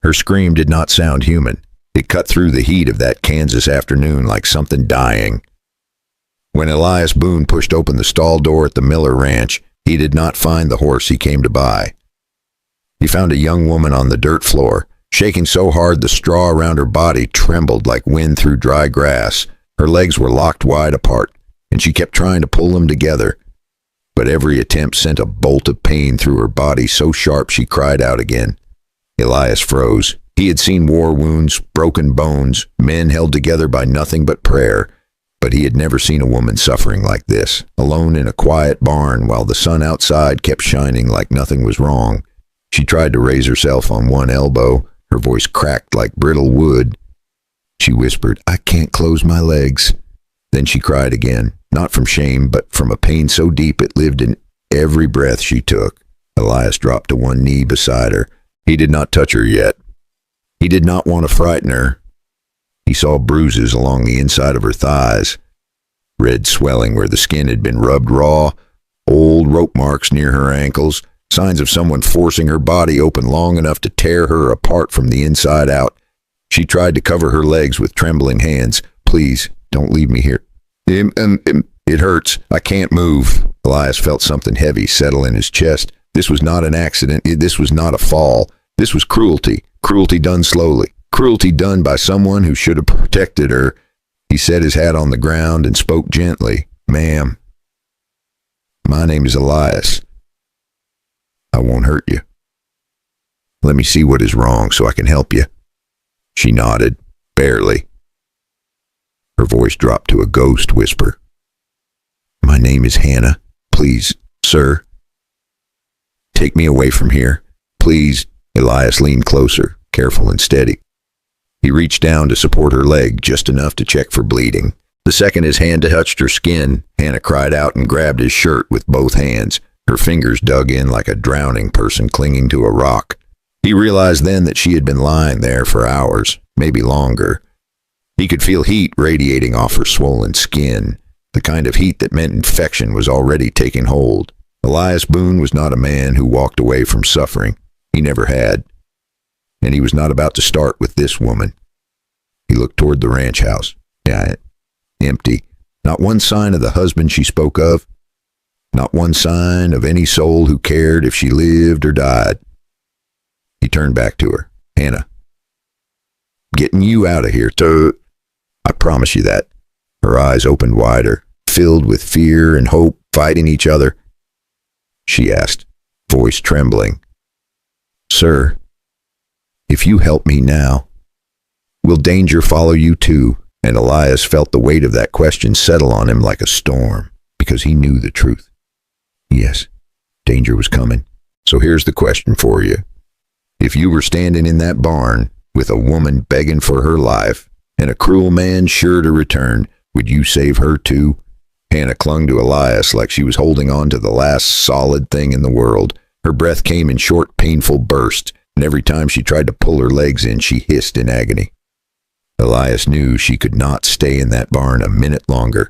Her scream did not sound human. It cut through the heat of that Kansas afternoon like something dying. When Elias Boone pushed open the stall door at the Miller Ranch, he did not find the horse he came to buy. He found a young woman on the dirt floor, shaking so hard the straw around her body trembled like wind through dry grass. Her legs were locked wide apart, and she kept trying to pull them together. But every attempt sent a bolt of pain through her body so sharp she cried out again. Elias froze. He had seen war wounds, broken bones, men held together by nothing but prayer, but he had never seen a woman suffering like this, alone in a quiet barn while the sun outside kept shining like nothing was wrong. She tried to raise herself on one elbow. Her voice cracked like brittle wood. She whispered, "I can't close my legs." Then she cried again, not from shame, but from a pain so deep it lived in every breath she took. Elias dropped to one knee beside her. He did not touch her yet. He did not want to frighten her. He saw bruises along the inside of her thighs, red swelling where the skin had been rubbed raw, old rope marks near her ankles, signs of someone forcing her body open long enough to tear her apart from the inside out. She tried to cover her legs with trembling hands. "Please, don't leave me here. It hurts. I can't move." Elias felt something heavy settle in his chest. This was not an accident. This was not a fall. This was cruelty. Cruelty done slowly. Cruelty done by someone who should have protected her. He set his hat on the ground and spoke gently. "Ma'am, my name is Elias. I won't hurt you. Let me see what is wrong so I can help you." She nodded, barely. Her voice dropped to a ghost whisper. "My name is Hannah. Please, sir, take me away from here. Please." Elias leaned closer, careful and steady. He reached down to support her leg just enough to check for bleeding. The second his hand touched her skin, Hannah cried out and grabbed his shirt with both hands. Her fingers dug in like a drowning person clinging to a rock. He realized then that she had been lying there for hours, maybe longer. He could feel heat radiating off her swollen skin, the kind of heat that meant infection was already taking hold. Elias Boone was not a man who walked away from suffering. He never had. And he was not about to start with this woman. He looked toward the ranch house. Yeah, empty. Not one sign of the husband she spoke of. Not one sign of any soul who cared if she lived or died. He turned back to her. "Hannah, getting you out of here, I promise you that." Her eyes opened wider, filled with fear and hope fighting each other. She asked, voice trembling, "Sir, if you help me now, will danger follow you too?" And Elias felt the weight of that question settle on him like a storm, because he knew the truth. Yes, danger was coming. So here's the question for you. If you were standing in that barn with a woman begging for her life and a cruel man sure to return, would you save her too? Hannah clung to Elias like she was holding on to the last solid thing in the world. Her breath came in short, painful bursts, and every time she tried to pull her legs in, she hissed in agony. Elias knew she could not stay in that barn a minute longer.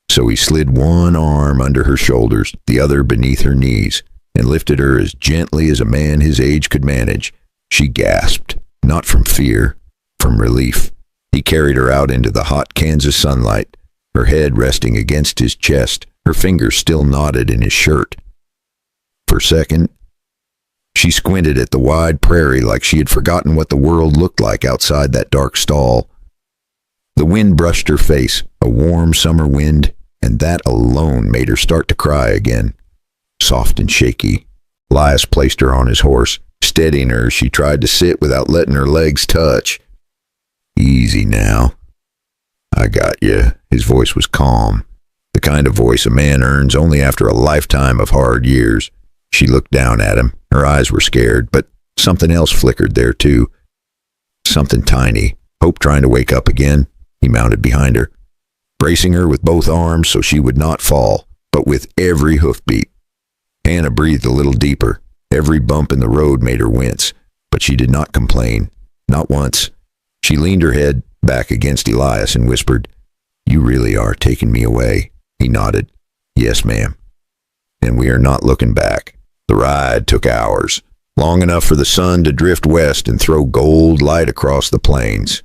So he slid one arm under her shoulders, the other beneath her knees, and lifted her as gently as a man his age could manage. She gasped, not from fear, from relief. He carried her out into the hot Kansas sunlight, her head resting against his chest, her fingers still knotted in his shirt. For a second, she squinted at the wide prairie like she had forgotten what the world looked like outside that dark stall. The wind brushed her face, a warm summer wind, and that alone made her start to cry again. Soft and shaky, Elias placed her on his horse, steadying her as she tried to sit without letting her legs touch. "Easy now. I got you." His voice was calm, the kind of voice a man earns only after a lifetime of hard years. She looked down at him. Her eyes were scared, but something else flickered there too. Something tiny, hope trying to wake up again. He mounted behind her, bracing her with both arms so she would not fall, but with every hoofbeat. Hannah breathed a little deeper. Every bump in the road made her wince, but she did not complain, not once. She leaned her head back against Elias and whispered, "You really are taking me away." He nodded. "Yes, ma'am. And we are not looking back." The ride took hours. long enough for the sun to drift west and throw gold light across the plains.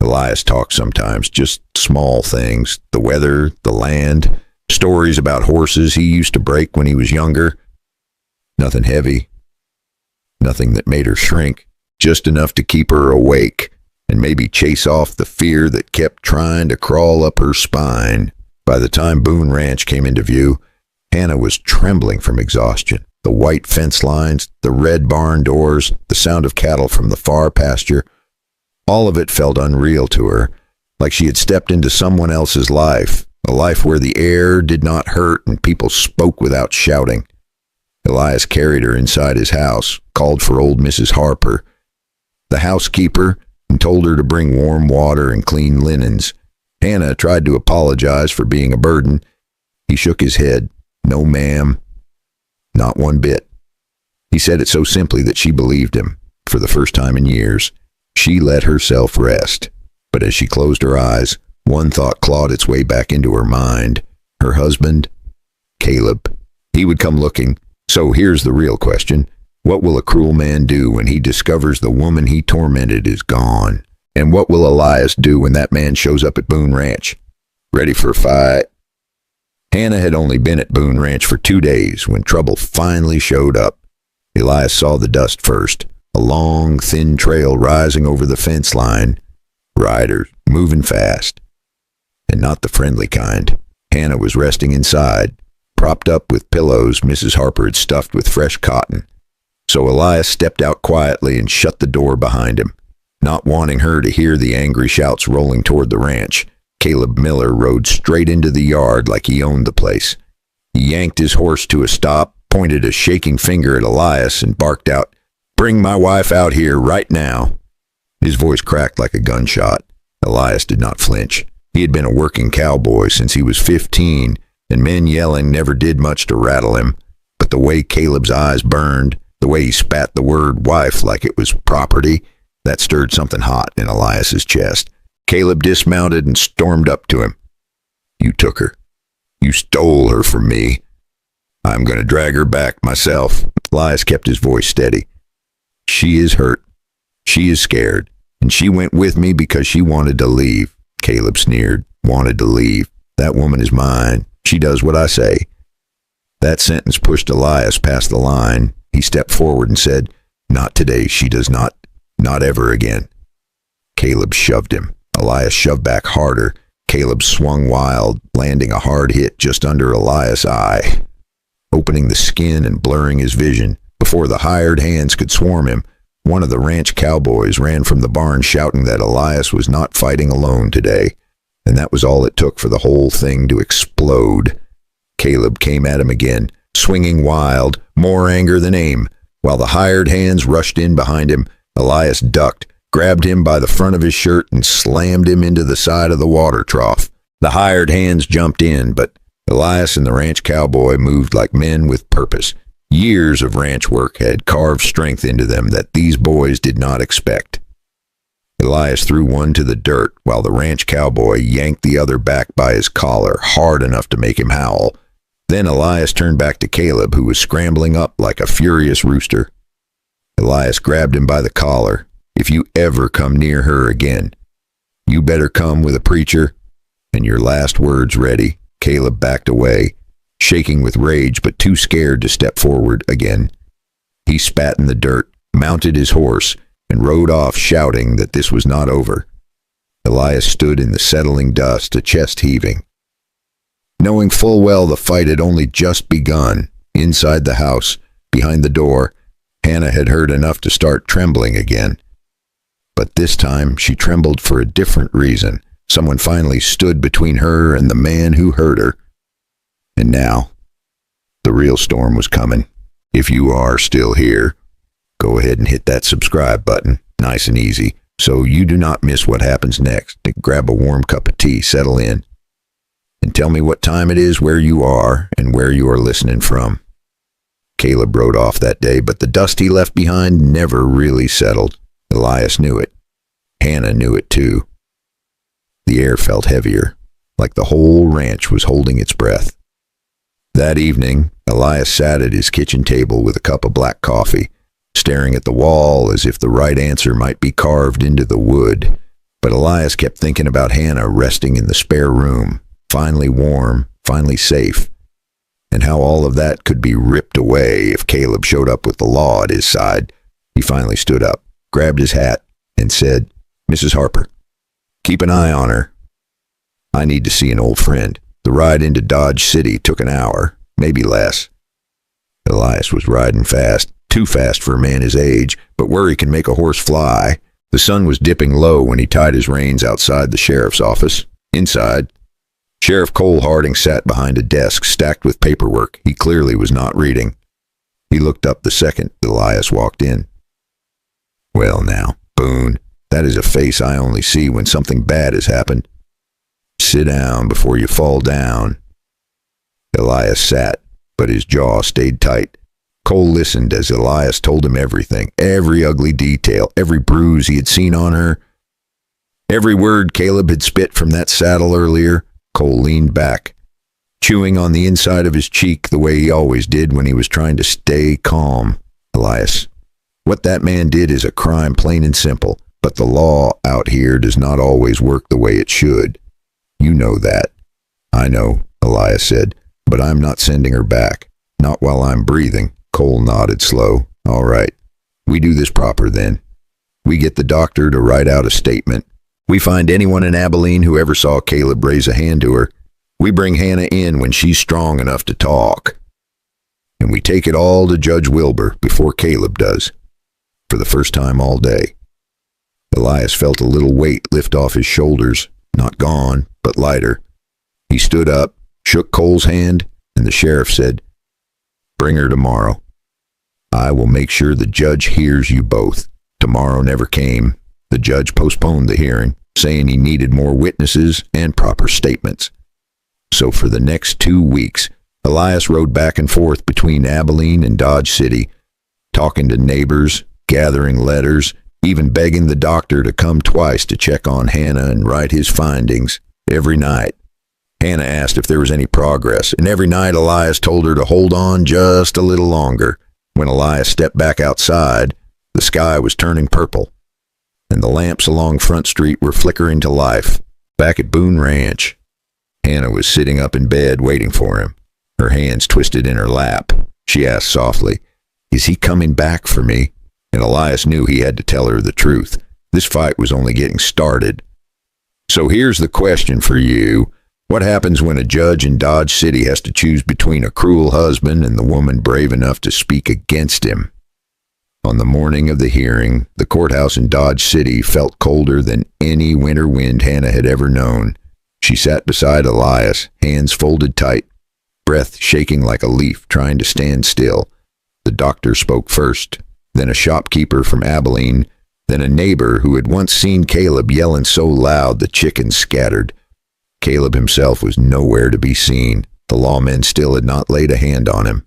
Elias talked sometimes, just small things, the weather, the land, stories about horses he used to break when he was younger. Nothing heavy, nothing that made her shrink, just enough to keep her awake and maybe chase off the fear that kept trying to crawl up her spine. By the time Boone Ranch came into view, Hannah was trembling from exhaustion. The white fence lines, the red barn doors, the sound of cattle from the far pasture, all of it felt unreal to her, like she had stepped into someone else's life, a life where the air did not hurt and people spoke without shouting. Elias carried her inside his house, called for old Mrs. Harper, the housekeeper, and told her to bring warm water and clean linens. Hannah tried to apologize for being a burden. He shook his head. No, ma'am. Not one bit. He said it so simply that she believed him. For the first time in years, she let herself rest. But as she closed her eyes, one thought clawed its way back into her mind. Her husband, Caleb. He would come looking. So here's the real question. What will a cruel man do when he discovers the woman he tormented is gone? And what will Elias do when that man shows up at Boone Ranch? Ready for a fight? Hannah had only been at Boone Ranch for 2 days when trouble finally showed up. Elias saw the dust first, a long, thin trail rising over the fence line. Riders, moving fast. And not the friendly kind. Hannah was resting inside, propped up with pillows Mrs. Harper had stuffed with fresh cotton. So Elias stepped out quietly and shut the door behind him. Not wanting her to hear the angry shouts rolling toward the ranch, Caleb Miller rode straight into the yard like he owned the place. He yanked his horse to a stop, pointed a shaking finger at Elias, and barked out, "Bring my wife out here right now." His voice cracked like a gunshot. Elias did not flinch. He had been a working cowboy since he was 15, and men yelling never did much to rattle him. But the way Caleb's eyes burned, the way he spat the word wife like it was property, that stirred something hot in Elias's chest. Caleb dismounted and stormed up to him. "You took her. You stole her from me. I'm going to drag her back myself." Elias kept his voice steady. "She is hurt. She is scared. And she went with me because she wanted to leave." Caleb sneered. "Wanted to leave. That woman is mine. She does what I say." That sentence pushed Elias past the line. He stepped forward and said, "Not today. She does not. Not ever again." Caleb shoved him. Elias shoved back harder. Caleb swung wild, landing a hard hit just under Elias' eye, opening the skin and blurring his vision. Before the hired hands could swarm him, one of the ranch cowboys ran from the barn shouting that Elias was not fighting alone today, and that was all it took for the whole thing to explode. Caleb came at him again, swinging wild, more anger than aim. While the hired hands rushed in behind him, Elias ducked, grabbed him by the front of his shirt, and slammed him into the side of the water trough. The hired hands jumped in, but Elias and the ranch cowboy moved like men with purpose. Years of ranch work had carved strength into them that these boys did not expect. Elias threw one to the dirt while the ranch cowboy yanked the other back by his collar hard enough to make him howl. Then Elias turned back to Caleb, who was scrambling up like a furious rooster. Elias grabbed him by the collar. "If you ever come near her again, you better come with a preacher and your last words ready." Caleb backed away, shaking with rage but too scared to step forward again. He spat in the dirt, mounted his horse, and rode off shouting that this was not over. Elias stood in the settling dust, a chest heaving. Knowing full well the fight had only just begun, inside the house, behind the door, Hannah had heard enough to start trembling again. But this time she trembled for a different reason. Someone finally stood between her and the man who hurt her. And now, the real storm was coming. If you are still here, go ahead and hit that subscribe button, nice and easy, so you do not miss what happens next. Grab a warm cup of tea, settle in, and tell me what time it is where you are and where you are listening from. Caleb rode off that day, but the dust he left behind never really settled. Elias knew it. Hannah knew it too. The air felt heavier, like the whole ranch was holding its breath. That evening, Elias sat at his kitchen table with a cup of black coffee, staring at the wall as if the right answer might be carved into the wood. But Elias kept thinking about Hannah resting in the spare room, finally warm, finally safe, and how all of that could be ripped away if Caleb showed up with the law at his side. He finally stood up, grabbed his hat, and said, "Mrs. Harper, keep an eye on her. I need to see an old friend. The ride into Dodge City took an hour, maybe less." Elias was riding fast, too fast for a man his age, but worry can make a horse fly. The sun was dipping low when he tied his reins outside the sheriff's office. Inside, Sheriff Cole Harding sat behind a desk stacked with paperwork he clearly was not reading. He looked up the second Elias walked in. "Well now, Boone, that is a face I only see when something bad has happened. Sit down before you fall down." Elias sat, but his jaw stayed tight. Cole listened as Elias told him everything, every ugly detail, every bruise he had seen on her, every word Caleb had spit from that saddle earlier. Cole leaned back, chewing on the inside of his cheek the way he always did when he was trying to stay calm. "Elias, what that man did is a crime, plain and simple, but the law out here does not always work the way it should. You know that." "I know," Elias said, "but I'm not sending her back. Not while I'm breathing." Cole nodded slow. "All right. We do this proper then. We get the doctor to write out a statement. We find anyone in Abilene who ever saw Caleb raise a hand to her. We bring Hannah in when she's strong enough to talk. And we take it all to Judge Wilbur before Caleb does. For the first time all day." Elias felt a little weight lift off his shoulders. Not gone, but lighter. He stood up, shook Cole's hand, and the sheriff said, "Bring her tomorrow. I will make sure the judge hears you both." Tomorrow never came. The judge postponed the hearing, saying he needed more witnesses and proper statements. So for the next 2 weeks, Elias rode back and forth between Abilene and Dodge City, talking to neighbors, gathering letters, even begging the doctor to come twice to check on Hannah and write his findings. Every night, Hannah asked if there was any progress, and every night Elias told her to hold on just a little longer. When Elias stepped back outside, the sky was turning purple, and the lamps along Front Street were flickering to life. Back at Boone Ranch, Hannah was sitting up in bed waiting for him, her hands twisted in her lap. She asked softly, "Is he coming back for me?" And Elias knew he had to tell her the truth. This fight was only getting started. "So here's the question for you. What happens when a judge in Dodge City has to choose between a cruel husband and the woman brave enough to speak against him?" On the morning of the hearing, the courthouse in Dodge City felt colder than any winter wind Hannah had ever known. She sat beside Elias, hands folded tight, breath shaking like a leaf, trying to stand still. The doctor spoke first, then a shopkeeper from Abilene, then a neighbor who had once seen Caleb yelling so loud the chickens scattered. Caleb himself was nowhere to be seen. The lawmen still had not laid a hand on him.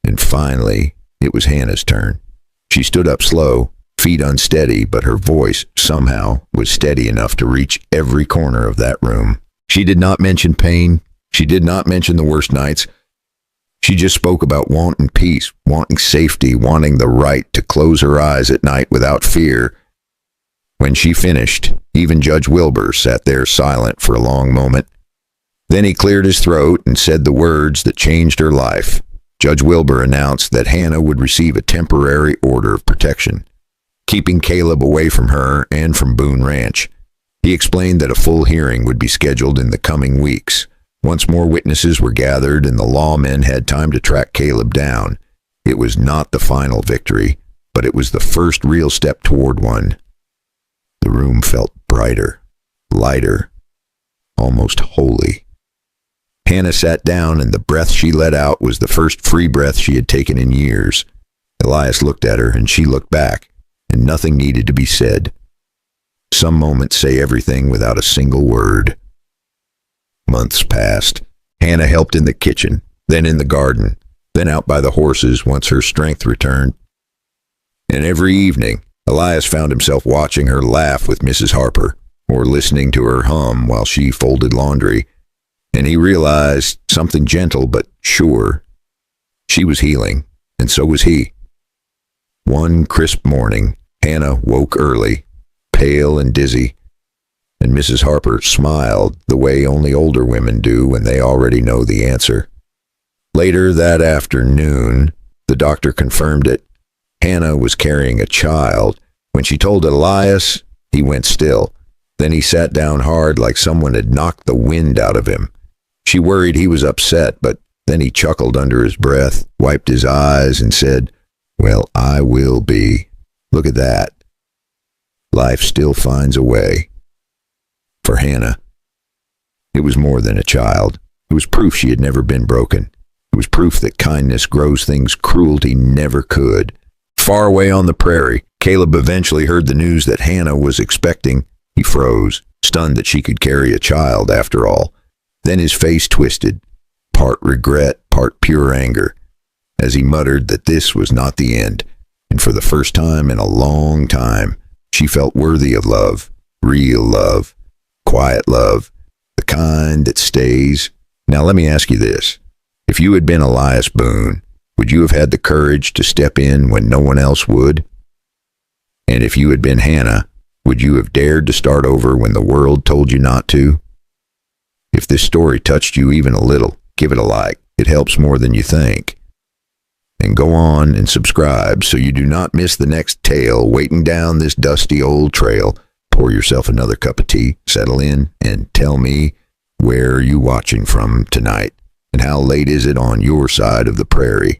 And finally, it was Hannah's turn. She stood up slow, feet unsteady, but her voice, somehow, was steady enough to reach every corner of that room. She did not mention pain. She did not mention the worst nights. She just spoke about wanting peace, wanting safety, wanting the right to close her eyes at night without fear. When she finished, even Judge Wilbur sat there silent for a long moment. Then he cleared his throat and said the words that changed her life. Judge Wilbur announced that Hannah would receive a temporary order of protection, keeping Caleb away from her and from Boone Ranch. He explained that a full hearing would be scheduled in the coming weeks. Once more witnesses were gathered and the lawmen had time to track Caleb down. It was not the final victory, but it was the first real step toward one. The room felt brighter, lighter, almost holy. Hannah sat down, and the breath she let out was the first free breath she had taken in years. Elias looked at her, and she looked back, and nothing needed to be said. Some moments say everything without a single word. Months passed. Hannah helped in the kitchen, then in the garden, then out by the horses once her strength returned. And every evening, Elias found himself watching her laugh with Mrs. Harper, or listening to her hum while she folded laundry, and he realized something gentle but sure. She was healing, and so was he. One crisp morning, Hannah woke early, pale and dizzy, and Mrs. Harper smiled the way only older women do when they already know the answer. Later that afternoon, the doctor confirmed it. Hannah was carrying a child. When she told Elias, he went still. Then he sat down hard like someone had knocked the wind out of him. She worried he was upset, but then he chuckled under his breath, wiped his eyes, and said, "Well, I will be. Look at that. Life still finds a way." For Hannah, it was more than a child. It was proof she had never been broken. It was proof that kindness grows things cruelty never could. Far away on the prairie, Caleb eventually heard the news that Hannah was expecting. He froze, stunned that she could carry a child after all. Then his face twisted, part regret, part pure anger, as he muttered that this was not the end, and for the first time in a long time, she felt worthy of love, real love, quiet love, the kind that stays. Now let me ask you this. If you had been Elias Boone, would you have had the courage to step in when no one else would? And if you had been Hannah, would you have dared to start over when the world told you not to? If this story touched you even a little, give it a like. It helps more than you think. And go on and subscribe so you do not miss the next tale waiting down this dusty old trail. Pour yourself another cup of tea, settle in, and tell me, where are you watching from tonight? And how late is it on your side of the prairie?